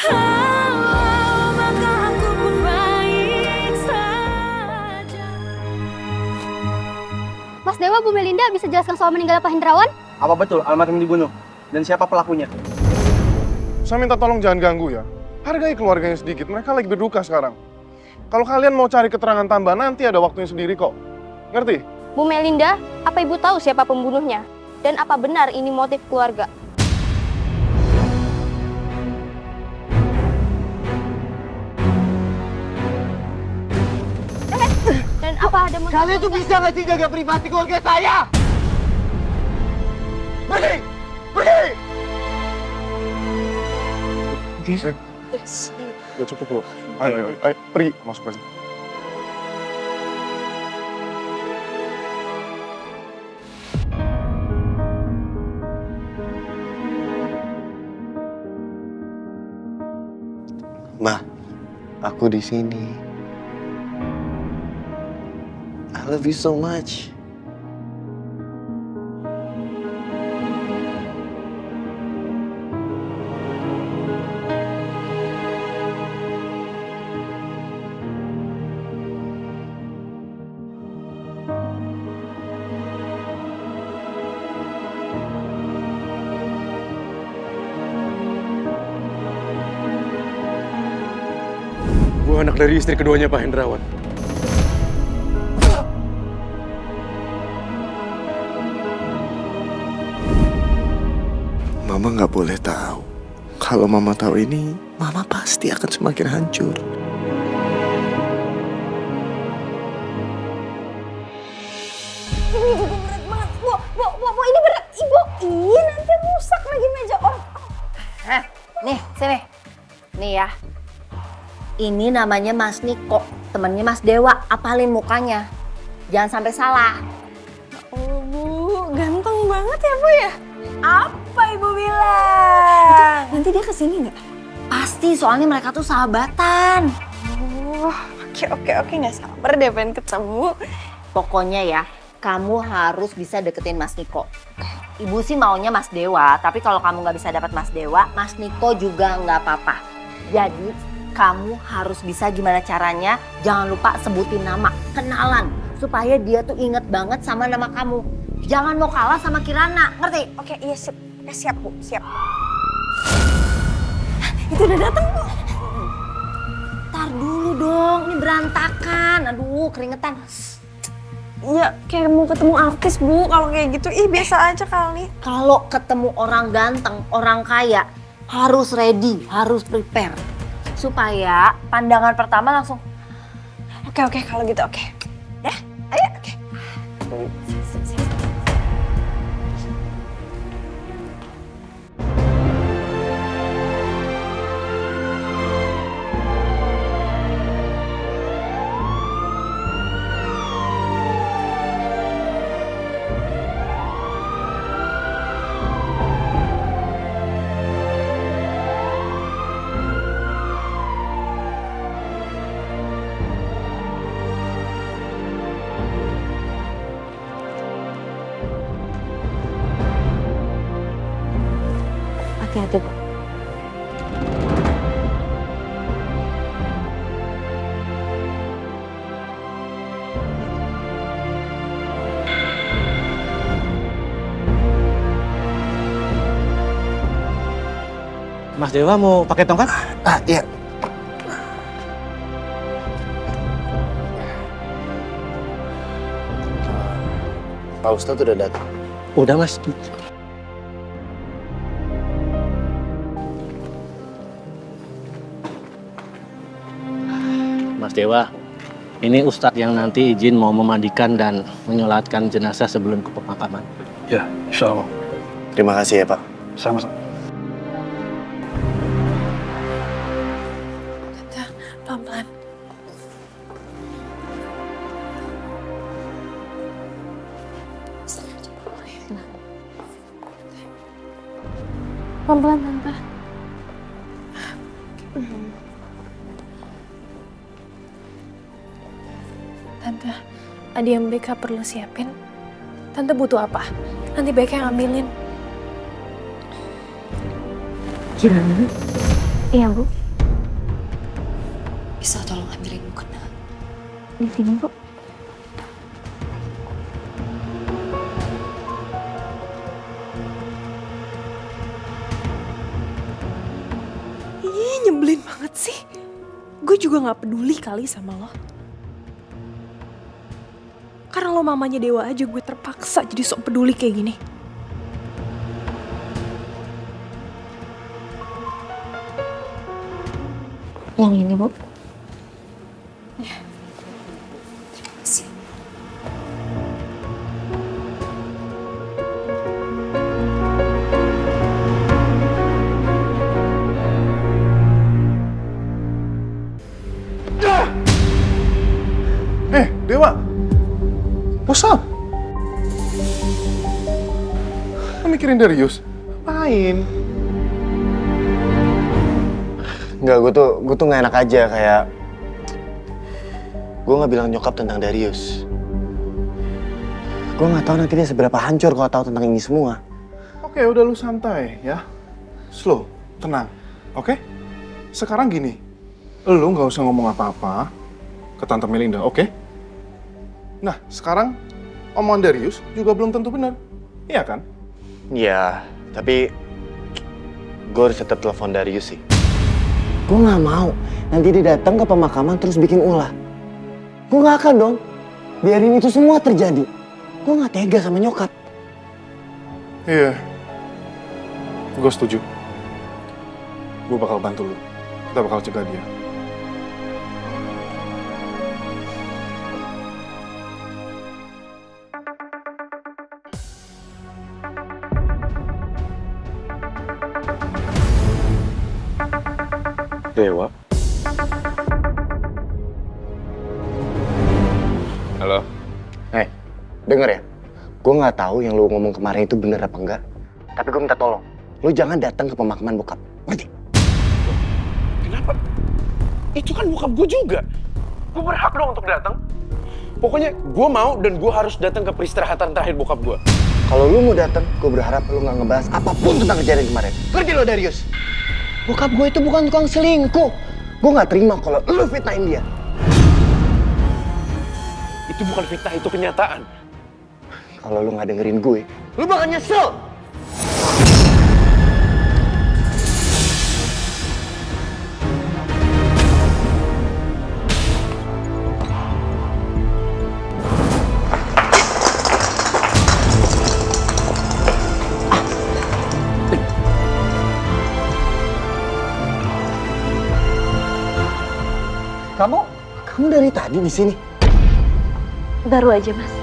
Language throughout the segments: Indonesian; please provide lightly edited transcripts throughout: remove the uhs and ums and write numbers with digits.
Maka aku pun baik saja. Mas Dewa, Bu Melinda bisa jelaskan soal meninggalnya Pak Hendrawan? Apa betul almarhum dibunuh? Dan siapa pelakunya? Saya minta tolong jangan ganggu ya. Hargai keluarganya sedikit, mereka lagi berduka sekarang. Kalau kalian mau cari keterangan tambah, nanti ada waktunya sendiri kok. Ngerti? Bu Melinda, apa Ibu tahu siapa pembunuhnya? Dan apa benar ini motif keluarga? Dan apa ada motif? Kalian tuh bisa nggak sih jaga privasi keluarga saya? Pergi! Pergi! Udah cukup loh. Ayo, pergi. Masuk aja. Ma, aku di sini. I love you so much. Gue anak dari istri keduanya Pak Hendrawan. Mama nggak boleh tahu. Kalau Mama tahu ini, Mama pasti akan semakin hancur. Ini juga berat banget. Bu, ini berat. Ibu, nanti rusak lagi meja orang. Nih, sini. Nih ya. Ini namanya Mas Niko, temennya Mas Dewa. Apalin mukanya. Jangan sampai salah. Oh, Bu, ganteng banget ya, Bu ya? Apa Ibu bilang? Nanti dia kesini nggak? Pasti, soalnya mereka tuh sahabatan. Oh, oke, nggak sabar deh pengen ketemu. Pokoknya ya, kamu harus bisa deketin Mas Niko. Ibu sih maunya Mas Dewa, tapi kalau kamu nggak bisa dapat Mas Dewa, Mas Niko juga nggak apa-apa. Jadi, kamu harus bisa gimana caranya, jangan lupa sebutin nama, kenalan. Supaya dia tuh inget banget sama nama kamu. Jangan mau kalah sama Kirana, ngerti? Oke, iya siap. Siap, Bu, siap. Itu udah datang, Bu. Ntar dulu dong, ini berantakan. Aduh, keringetan. Iya, kayak mau ketemu artis, Bu. Kalau kayak gitu, biasa aja kali. Kalau ketemu orang ganteng, orang kaya, harus ready, harus prepare. Supaya pandangan pertama langsung, Oke, kalau gitu oke. Ya, ayo, oke. hati-hati kok. Mas Dewa mau pakai tongkat? Iya. Pak Ustadz udah datang. Udah Mas. Mas Dewa, ini Ustadz yang nanti izin mau memandikan dan menyolatkan jenazah sebelum ke pemakaman. Ya, insya Allah. Terima kasih ya Pak. Sama-sama. Pelan-pelan. Pelan-pelan, Tante. Tante, ada yang BK perlu siapin. Tante butuh apa? Nanti BK yang ambilin. Iya, Bu. Bisa tolong ambilin mukena. Di sini, Bu. Ih, nyebelin banget sih. Gue juga gak peduli kali sama lo. Karena lo mamanya Dewa aja gue terpaksa jadi sok peduli kayak gini. Yang ini, Bu. Sih. Dewa. What's up? Lo mikirin Darius? Ngapain? Enggak, gue tuh nggak enak aja kayak gue nggak bilang nyokap tentang Darius. Gue nggak tahu nanti dia seberapa hancur kalau tahu tentang ini semua. Oke, udah lu santai ya. Slow, tenang. Oke? Sekarang gini, lu nggak usah ngomong apa-apa ke Tante Melinda, oke? Nah, sekarang omongan Darius juga belum tentu benar. Iya kan? Iya, tapi gue harus tetap telepon Darius sih. Gue nggak mau nanti dia datang ke pemakaman terus bikin ulah. Gue nggak akan dong biarin itu semua terjadi. Gue nggak tega sama nyokap. Iya. Gue setuju. Gue bakal bantu lu. Kita bakal cegah dia. Dewa. Halo. Denger ya, gue nggak tahu yang lu ngomong kemarin itu bener apa enggak. Tapi gue minta tolong, lu jangan datang ke pemakaman bokap, ngerti? Kenapa? Itu kan bokap gue juga. Gue berhak dong untuk datang. Pokoknya gue mau dan gue harus datang ke peristirahatan terakhir bokap gue. Kalau lu mau datang, gue berharap lu nggak ngebahas apapun tentang kejadian kemarin. Ngerti lo, Darius? Bokap gue itu bukan tukang selingkuh. Gue nggak terima kalau lu fitnahin dia. Itu bukan fitnah, itu kenyataan. Kalau lu nggak dengerin gue, lu bakal nyesel. Kamu dari tadi di sini? Baru aja, Mas.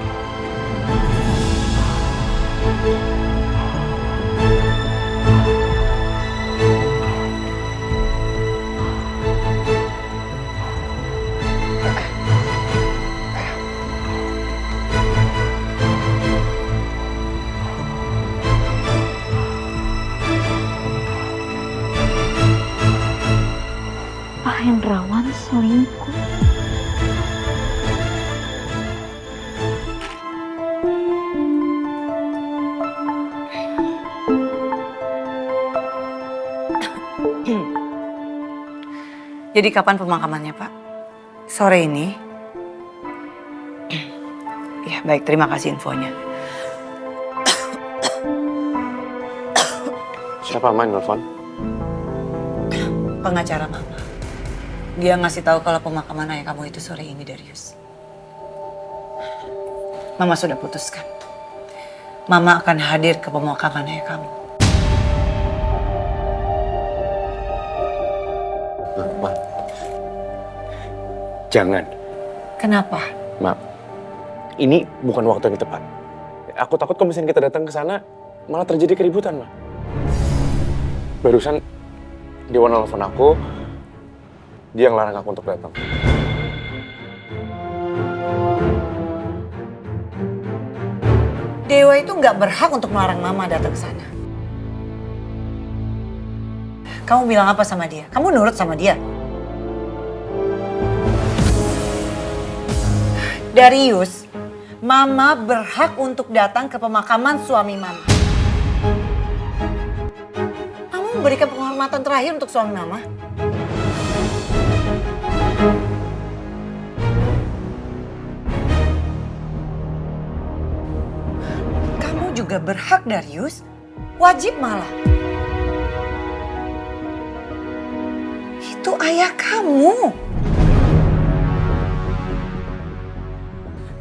Pak Hendrawan selingkuh. Jadi kapan pemakamannya, Pak? Sore ini? Ya, baik. Terima kasih infonya. Siapa main nelfon? Pengacara Mama. Dia ngasih tahu kalau pemakaman ayah kamu itu sore ini, Darius. Mama sudah putuskan. Mama akan hadir ke pemakaman ayah kamu. Ma. Jangan. Kenapa? Ma, ini bukan waktu yang tepat. Aku takut kalau misalnya kita datang ke sana malah terjadi keributan, Ma. Barusan Dewa nelfon aku, dia ngelarang aku untuk datang. Dewa itu nggak berhak untuk melarang Mama datang ke sana. Kamu bilang apa sama dia? Kamu nurut sama dia? Darius, Mama berhak untuk datang ke pemakaman suami Mama. Mama memberikan penghormatan terakhir untuk suami Mama. juga berhak, Darius. Wajib malah. Itu ayah kamu.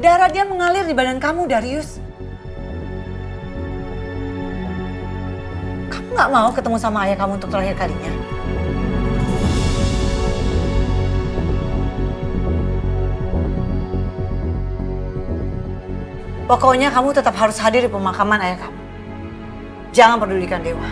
Darah dia mengalir di badan kamu, Darius. Kamu nggak mau ketemu sama ayah kamu untuk terakhir kalinya? Pokoknya kamu tetap harus hadir di pemakaman ayah kamu. Jangan pedulikan Dewa.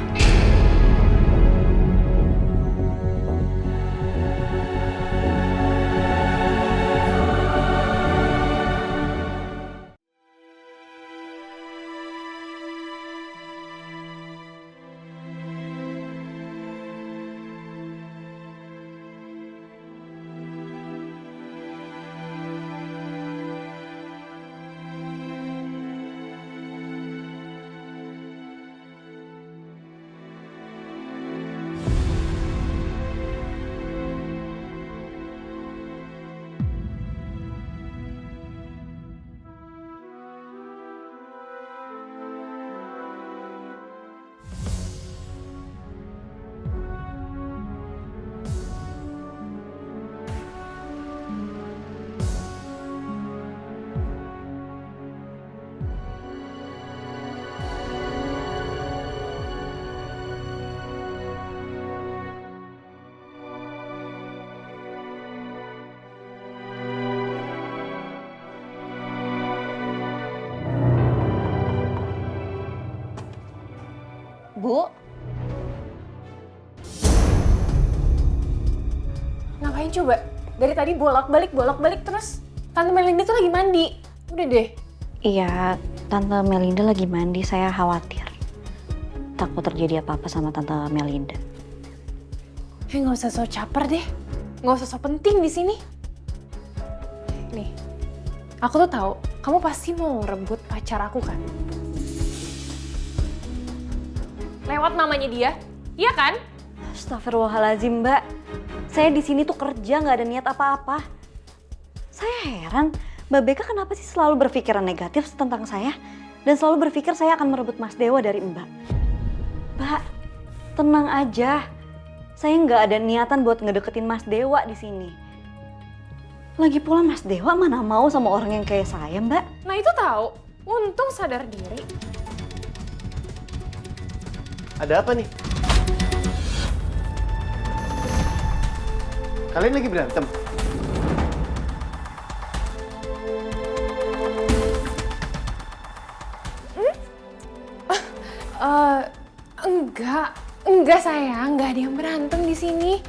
Bu, Ngapain coba? Dari tadi bolak-balik terus. Tante Melinda tuh lagi mandi. Udah deh. Iya, Tante Melinda lagi mandi, saya khawatir. Takut terjadi apa-apa sama Tante Melinda. Nggak usah so caper deh. Nggak usah so penting di sini. Nih, aku tuh tahu kamu pasti mau rebut pacar aku kan? Lewat mamanya dia, iya kan? Astagfirullahaladzim, Mbak. Saya di sini tuh kerja, nggak ada niat apa-apa. Saya heran, Mbak Beka kenapa sih selalu berpikiran negatif tentang saya? Dan selalu berpikir saya akan merebut Mas Dewa dari Mbak. Mbak, tenang aja. Saya nggak ada niatan buat ngedeketin Mas Dewa di sini. Lagi pula Mas Dewa mana mau sama orang yang kayak saya, Mbak? Nah itu tahu, untung sadar diri. Ada apa nih? Kalian lagi berantem? Enggak sayang, nggak ada yang berantem di sini.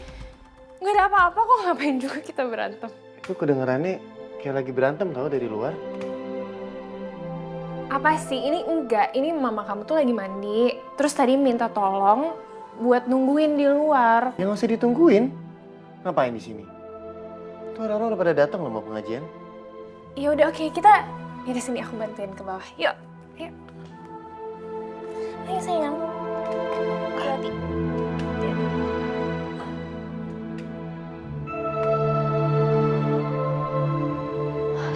Nggak ada apa-apa kok, ngapain juga kita berantem. Itu kedengarannya kayak lagi berantem tau dari luar. Apa sih? Ini enggak, ini mama kamu tuh lagi mandi. Terus tadi minta tolong buat nungguin di luar. Ya nggak usah ditungguin. Ngapain di sini? Tuh orang-orang udah pada datang loh mau pengajian. Ya udah oke, kita di sini aku bantuin ke bawah. Yuk, yuk. Ayo sayang. Hati-hati.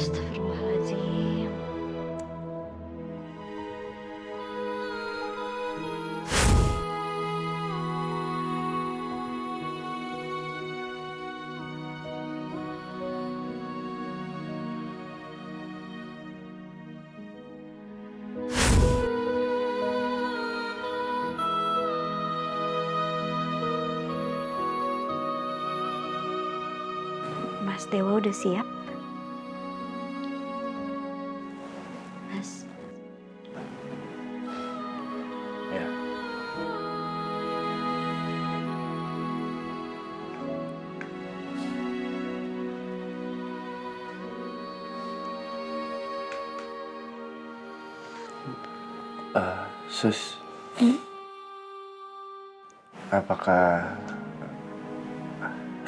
Astagfirullahaladzim. Mas Dewa udah siap? Mas. Ya. Sus. Apakah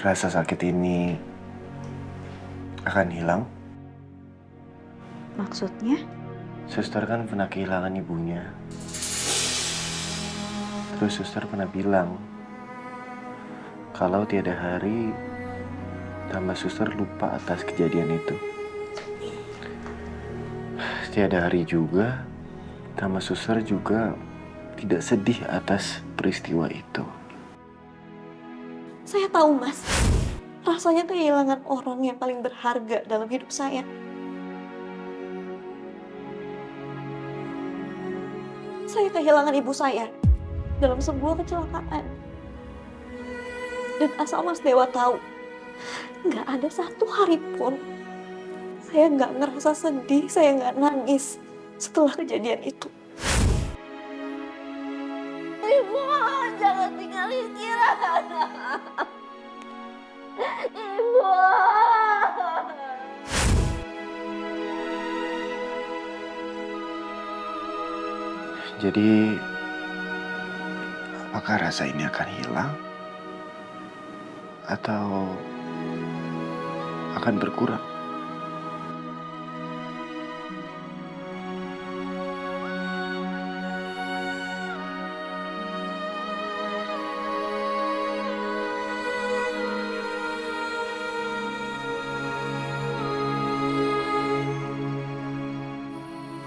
rasa sakit ini akan hilang? Maksudnya? Suster kan pernah kehilangan ibunya. Terus suster pernah bilang kalau tiada hari tambah suster lupa atas kejadian itu. Tiada hari juga Sama suster juga tidak sedih atas peristiwa itu. Saya tahu, Mas. Rasanya kehilangan orang yang paling berharga dalam hidup saya. Saya kehilangan ibu saya dalam sebuah kecelakaan. Dan asal Mas Dewa tahu, nggak ada satu hari pun saya nggak ngerasa sedih, saya nggak nangis setelah kejadian itu. Ibu, jangan tinggalin Kira. Ibu. Jadi, apakah rasa ini akan hilang? Atau akan berkurang?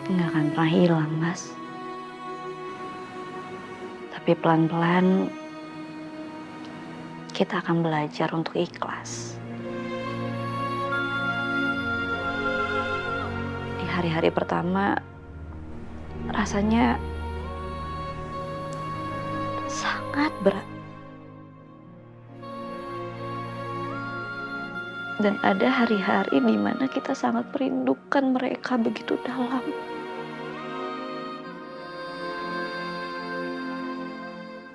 Nggak akan pernah hilang, Mas. Tapi pelan-pelan kita akan belajar untuk ikhlas. Di hari-hari pertama rasanya sangat berat. Dan ada hari-hari di mana kita sangat merindukan mereka begitu dalam.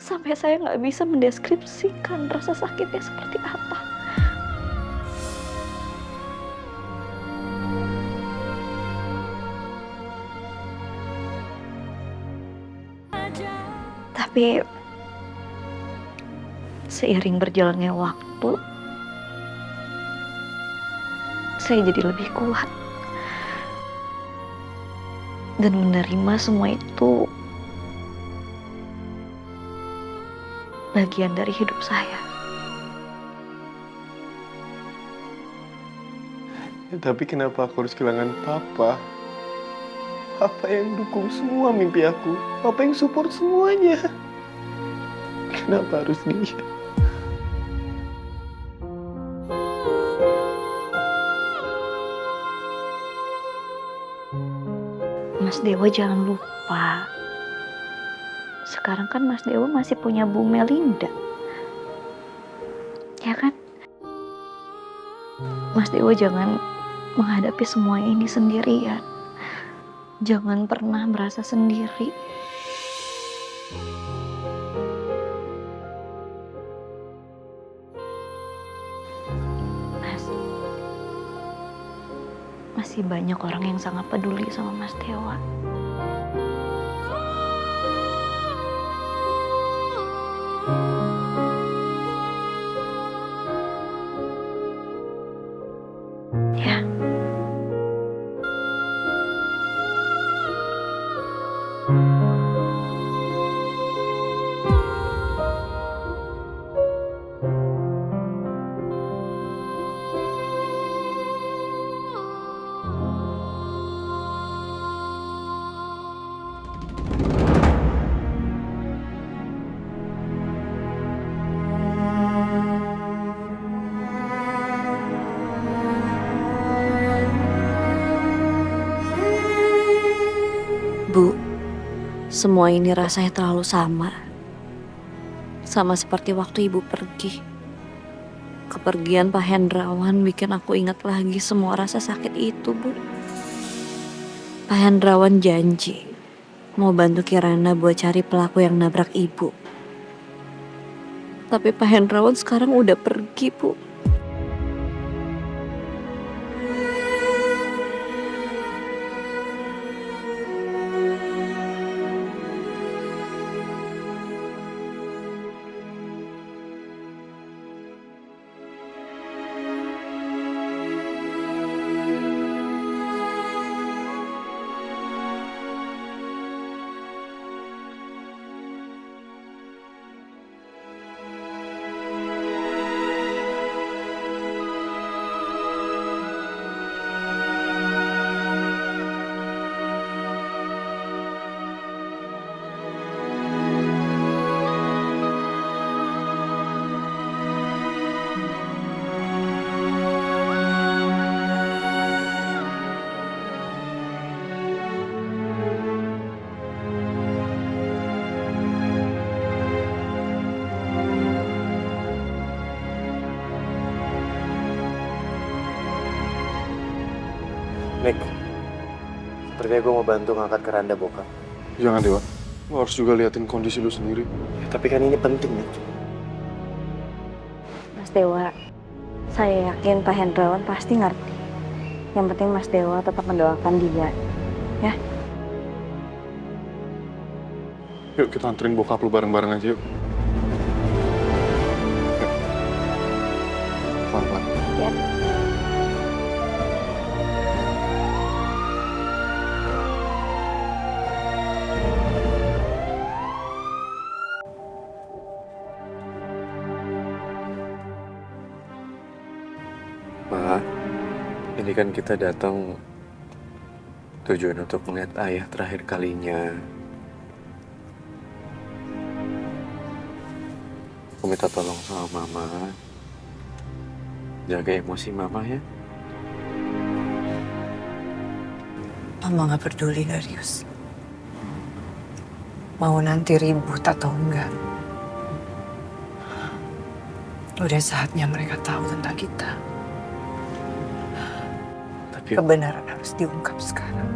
Sampai saya nggak bisa mendeskripsikan rasa sakitnya seperti apa. Tapi seiring berjalannya waktu, saya jadi lebih kuat dan menerima semua itu bagian dari hidup saya. Tapi kenapa aku harus kehilangan papa? Papa yang dukung semua mimpi aku. Papa yang support semuanya. Kenapa harus dia? Mas Dewa jangan lupa. Sekarang kan Mas Dewa masih punya Bu Melinda. Ya kan? Mas Dewa jangan menghadapi semua ini sendirian. Jangan pernah merasa sendiri. Mas, masih banyak orang yang sangat peduli sama Mas Dewa. Ya. Bu, semua ini rasanya terlalu sama. Sama seperti waktu ibu pergi. Kepergian Pak Hendrawan bikin aku ingat lagi semua rasa sakit itu, Bu. Pak Hendrawan janji mau bantu Kirana buat cari pelaku yang nabrak ibu. Tapi Pak Hendrawan sekarang udah pergi, Bu. Nick, sepertinya gue mau bantu ngangkat keranda bokap. Jangan Dewa, lo harus juga liatin kondisi lu sendiri. Ya, tapi kan ini penting, Nick. Mas Dewa, saya yakin Pak Hendrawan pasti ngerti. Yang penting Mas Dewa tetap mendoakan dia, ya. Yuk kita anterin bokap lu bareng-bareng aja yuk. Yuk. Pelan-pelan. Ya. Ma, ini kan kita datang tujuan untuk melihat ayah terakhir kalinya. Aku minta tolong sama mama, jaga emosi mama ya. Mama gak peduli, Darius. Mau nanti ribut atau enggak. Udah saatnya mereka tahu tentang kita. Tapi Kebenaran harus diungkap sekarang.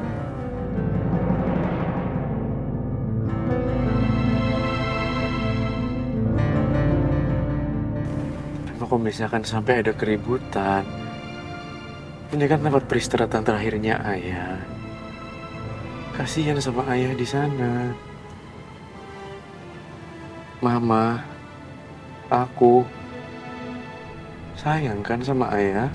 kalau misalkan sampai ada keributan, ini kan tempat peristirahatan terakhirnya ayah. Kasihan sama ayah di sana. Mama, aku, sayang kan sama ayah.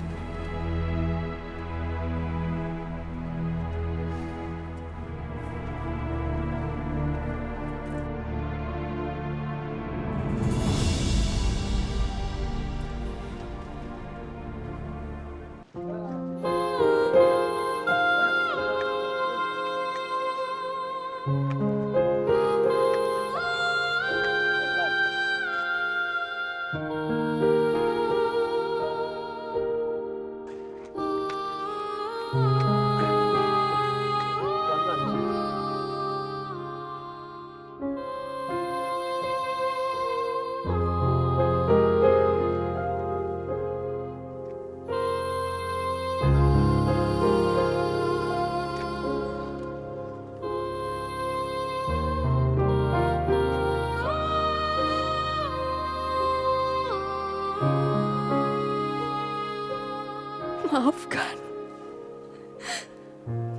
Maafkan.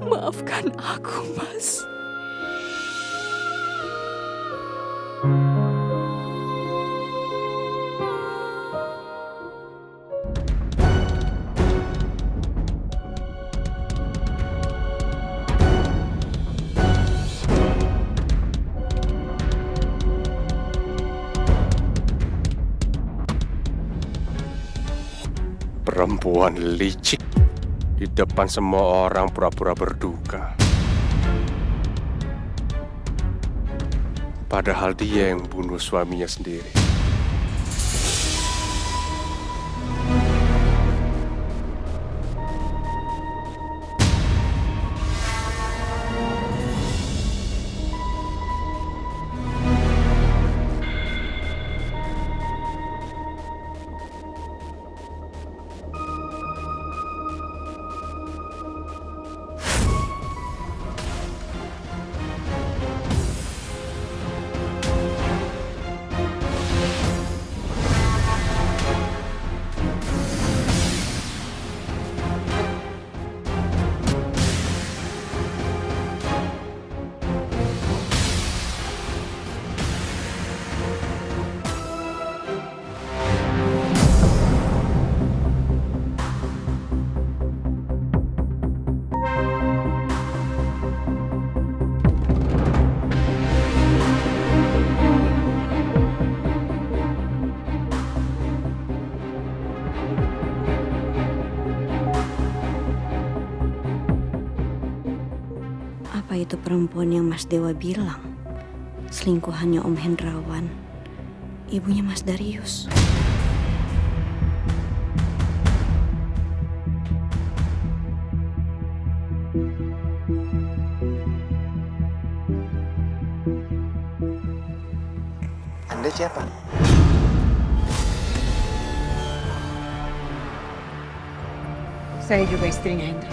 Maafkan aku, Mas. Perempuan licik di depan semua orang pura-pura berduka. Padahal dia yang bunuh suaminya sendiri. Apa itu perempuan yang Mas Dewa bilang? Selingkuhannya Om Hendrawan, ibunya Mas Darius. Anda siapa? Saya juga istrinya Hendra.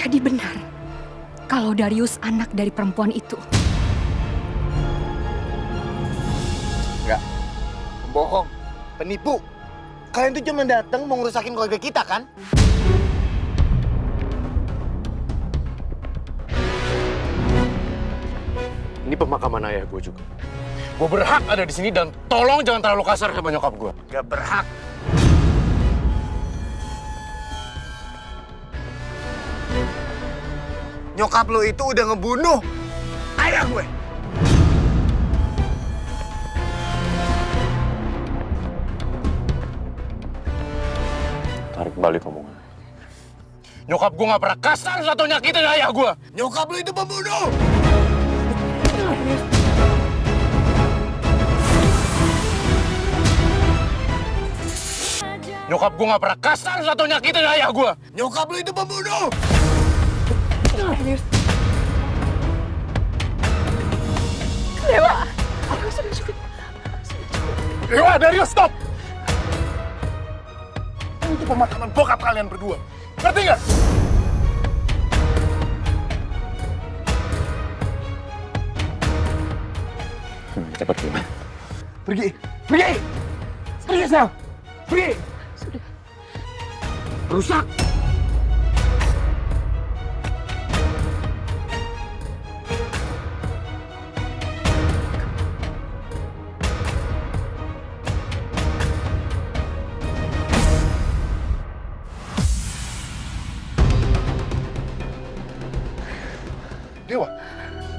Jadi benar kalau Darius anak dari perempuan itu. Enggak. Bohong. Penipu. Kalian tuh cuma datang mau ngerusakin keluarga kita kan? Ini pemakaman ayah gue juga. Gue berhak ada di sini dan tolong jangan terlalu kasar sama nyokap gue. Gak berhak. Nyokap lo itu udah ngebunuh ayah gue. Tarik balik omongan. Nyokap gue gak pernah kasar atau nyakitin ayah gue. Nyokap lo itu pembunuh. Nyokap gue gak pernah kasar atau nyakitin ayah gue. Nyokap lo itu pembunuh. Dewa, Darius, stop! Ini tuh pemakaman bokap kalian berdua. Ngerti nggak? Cepat pergi. Pergi! Pergi! Pergi, Sal! Pergi! Rusak! Dewa,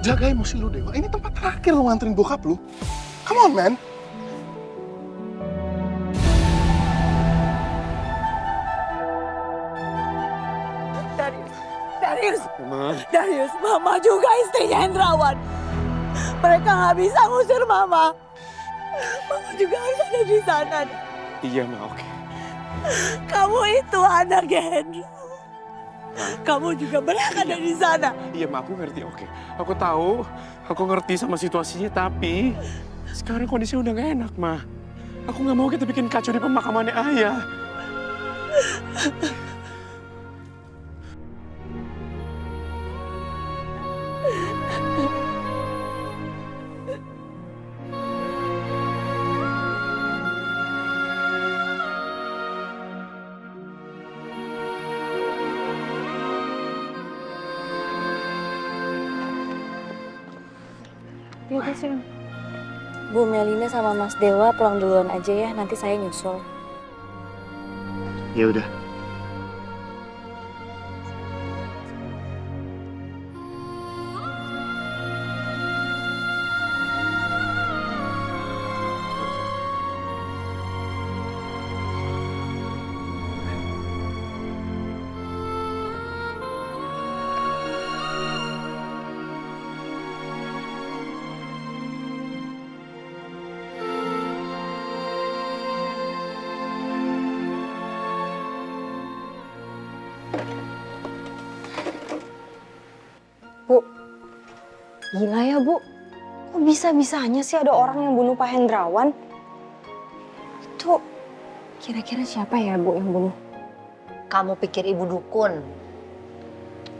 jaga emosi lu, Dewa. Ini tempat terakhir lu nganterin bokap lu. Come on, man. Darius, Mama juga istrinya Hendrawan. Mereka nggak bisa ngusir Mama. Mama juga harus ada di sana. Iya, Ma, oke. Kamu itu anaknya Hendra. Kamu juga berhak ada di sana. Iya, Ma, aku ngerti, oke. Aku tahu, aku ngerti sama situasinya, tapi sekarang kondisinya udah gak enak, Ma. Aku gak mau kita bikin kacau di pemakamannya ayah. Bu Melina sama Mas Dewa pulang duluan aja ya, nanti saya nyusul. Ya udah. Bu, gila ya Bu. Kok bisa-bisanya sih ada orang yang bunuh Pak Hendrawan? Itu kira-kira siapa ya Bu yang bunuh? Kamu pikir ibu dukun?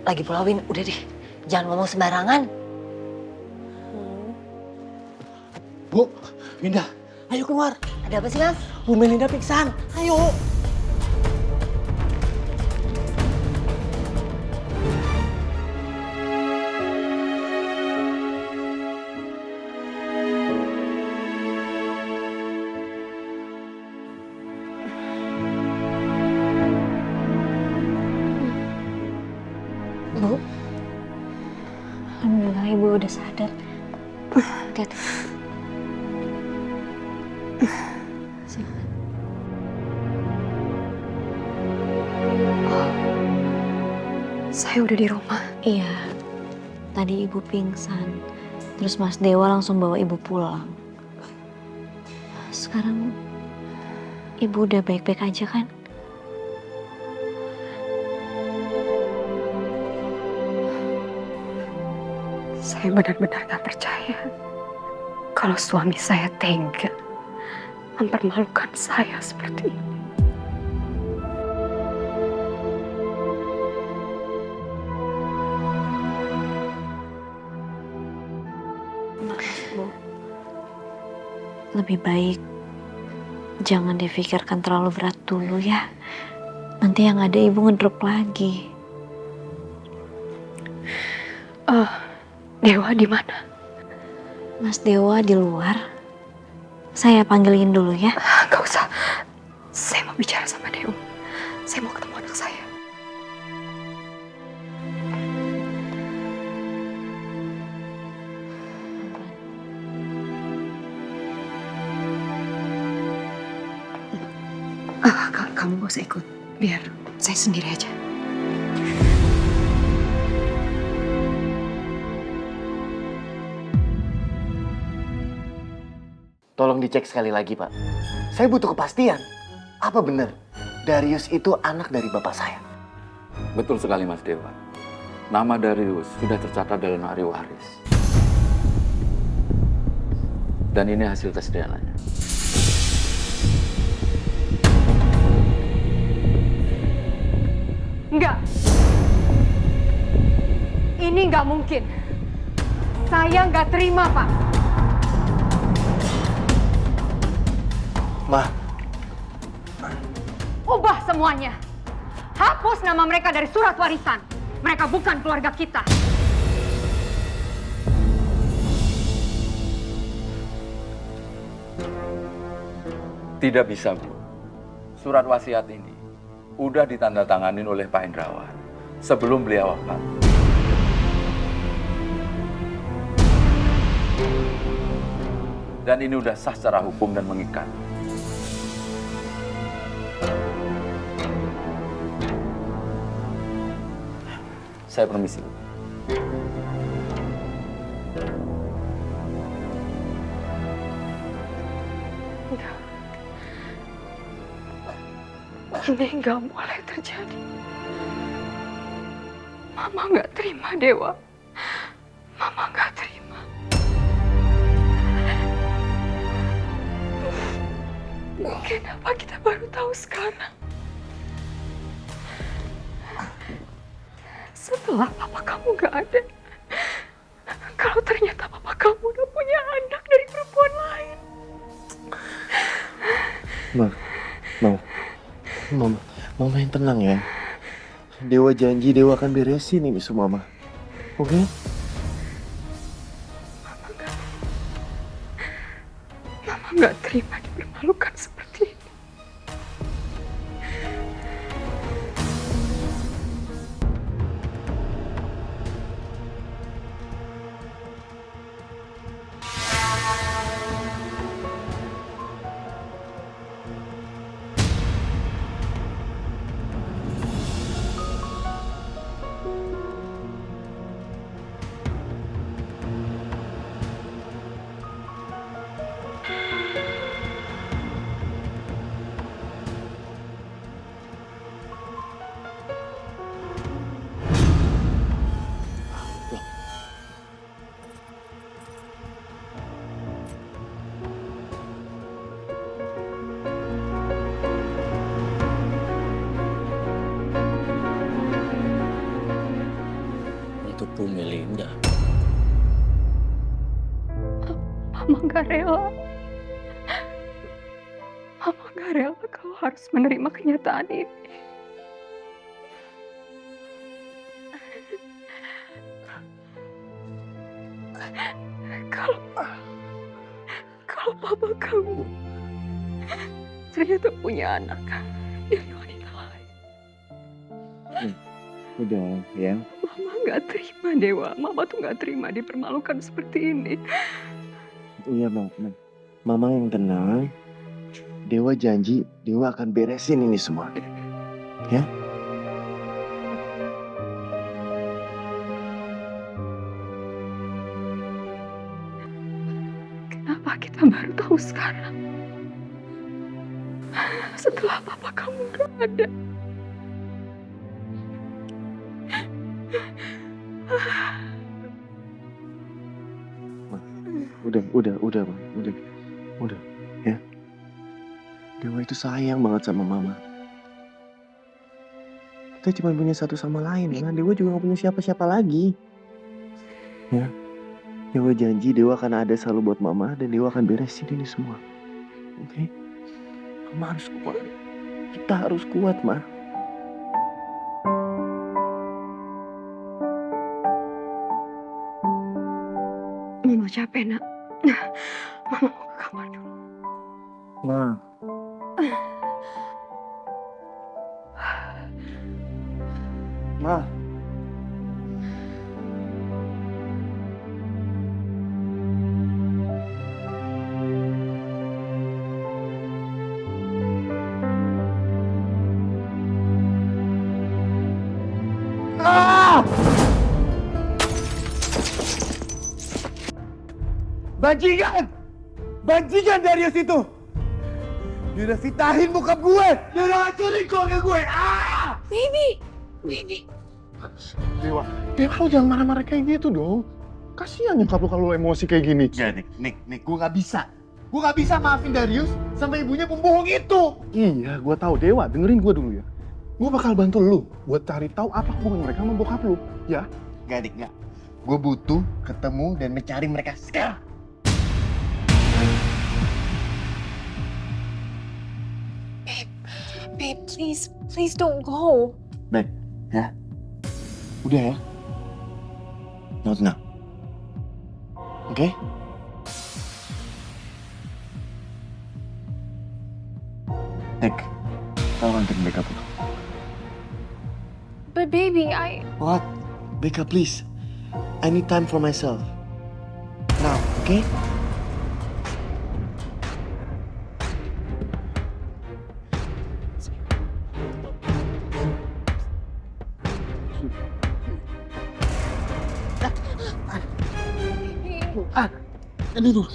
Lagi pula Win, udah deh. Jangan ngomong sembarangan. Bu, Winda, ayo keluar. Ada apa sih, Mas? Bu Melinda pingsan. Ayo. Bu, alhamdulillah Ibu udah sadar. Hati-hati. Saya udah di rumah. Iya, tadi Ibu pingsan. Terus Mas Dewa langsung bawa Ibu pulang. Sekarang Ibu udah baik-baik aja kan? Saya benar-benar gak percaya kalau suami saya tega mempermalukan saya seperti ini. lebih baik jangan difikirkan terlalu berat dulu ya. Nanti yang ada ibu ngedrop lagi. Dewa di mana? Mas Dewa di luar. Saya panggilin dulu ya. Gak usah. Saya mau bicara sama Dewa. Saya mau ketemu anak saya. Kamu gak usah ikut. Biar saya sendiri aja. Tolong dicek sekali lagi, Pak. Saya butuh kepastian. Apa benar Darius itu anak dari bapak saya? Betul sekali, Mas Dewa. Nama Darius sudah tercatat dalam ahli waris. Dan ini hasil tes DNA-nya. Enggak. Ini nggak mungkin. Saya nggak terima, Pak. Ma. Ubah semuanya. Hapus nama mereka dari surat warisan. Mereka bukan keluarga kita. Tidak bisa, Bu. Surat wasiat ini udah ditandatanganin oleh Pak Indrawan sebelum beliau wafat. Dan ini udah sah secara hukum dan mengikat. Saya permisi, Bu. Ini nggak boleh terjadi. Mama nggak terima, Dewa. Mama nggak terima. Kenapa kita baru tahu sekarang? Setelah papa kamu nggak ada. Kalau ternyata papa kamu udah punya anak dari perempuan lain. Mama yang tenang ya. Dewa janji Dewa akan beresin ini semua, Mama. Oke? Mama nggak terima dipermalukan seperti ini. Untuk Bu Melinda. Mama gak rela. Mama gak rela kalau harus menerima kenyataan ini. Kalau papa kamu ternyata punya anak dari wanita lain. Udah, ya. Mama gak terima, Dewa. Mama tuh gak terima dipermalukan seperti ini. Iya, Mama yang tenang. Dewa janji Dewa akan beresin ini semua. Ya? Kenapa kita baru tahu sekarang? Setelah papa kamu gak ada. Udah, ya. Dewa itu sayang banget sama Mama. Kita cuma punya satu sama lain, ya. Dewa juga gak punya siapa-siapa lagi. Ya. Dewa janji Dewa akan ada selalu buat Mama dan Dewa akan beresin ini semua. Oke? Mama harus kuat. Kita harus kuat, Ma. Mama capek, Nak. Mama mau ke kamar dulu. Ma. Ma. Bajingan! Bajingan Darius itu! Dia udah fitahin bokap gue! Dia udah hancurin keluarga gue! Ah! Baby. Dewa, lu jangan marah-marah kayak gitu dong. Kasihan nyokap lu kalau lu emosi kayak gini. Ya, Nick, gue gak bisa. Gue gak bisa maafin Darius sama ibunya pembohong itu. Iya, gue tahu. Dewa, dengerin gue dulu ya. Gue bakal bantu lu buat cari tahu apa hubungan mereka sama bokap lu, ya? Gak, Nick, gak. Gue butuh ketemu dan mencari mereka sekarang. Babe, please don't go. Baik, ya. Udah ya. Tenang. Oke? Nick, tolong anterin Becca pulang. But baby, What? Becca, please. I need time for myself. Now, okay? Ini dulu.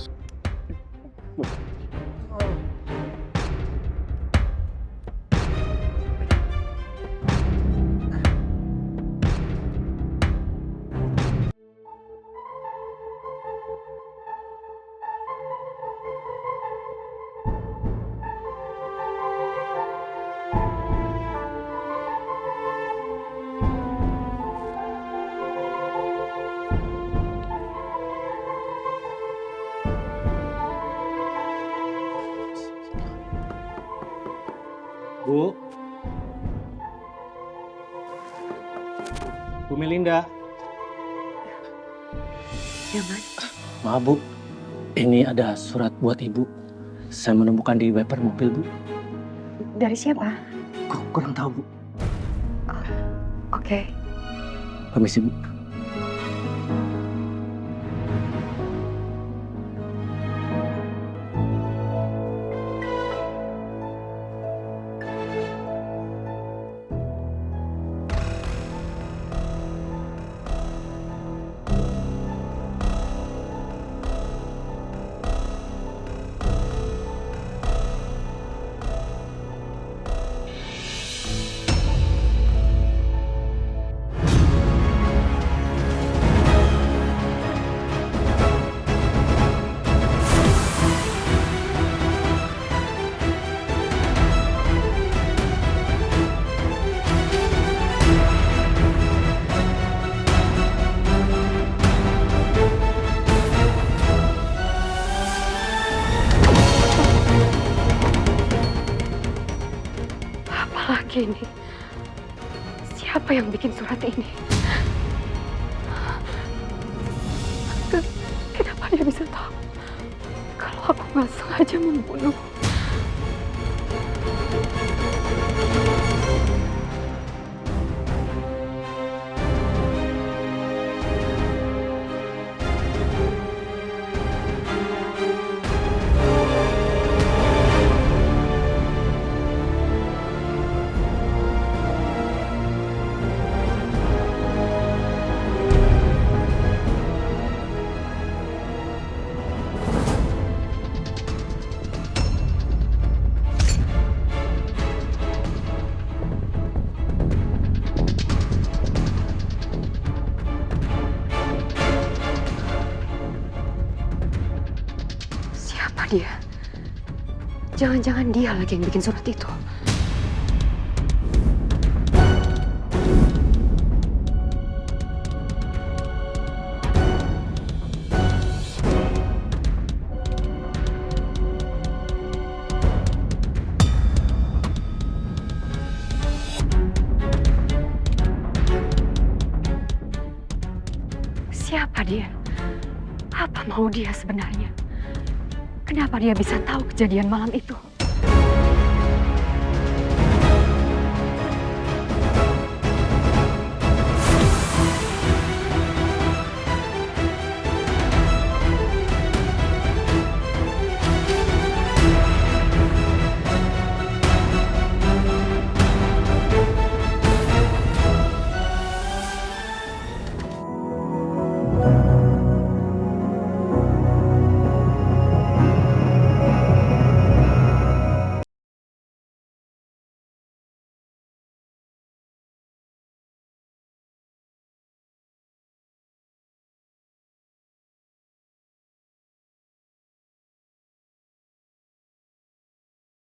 Bu Melinda. Ya, Mas. Maaf, Bu. Ini ada surat buat Ibu. Saya menemukan di wiper mobil, Bu. Dari siapa? Kurang tahu, Bu. Oke. Permisi, Bu. Apalagi ini? Siapa yang bikin surat ini? Kenapa dia bisa tahu kalau aku nggak sengaja membunuh? Dia. Jangan-jangan dia lagi yang bikin surat itu. Siapa dia? Apa mau dia sebenarnya? Kenapa dia bisa tahu kejadian malam itu?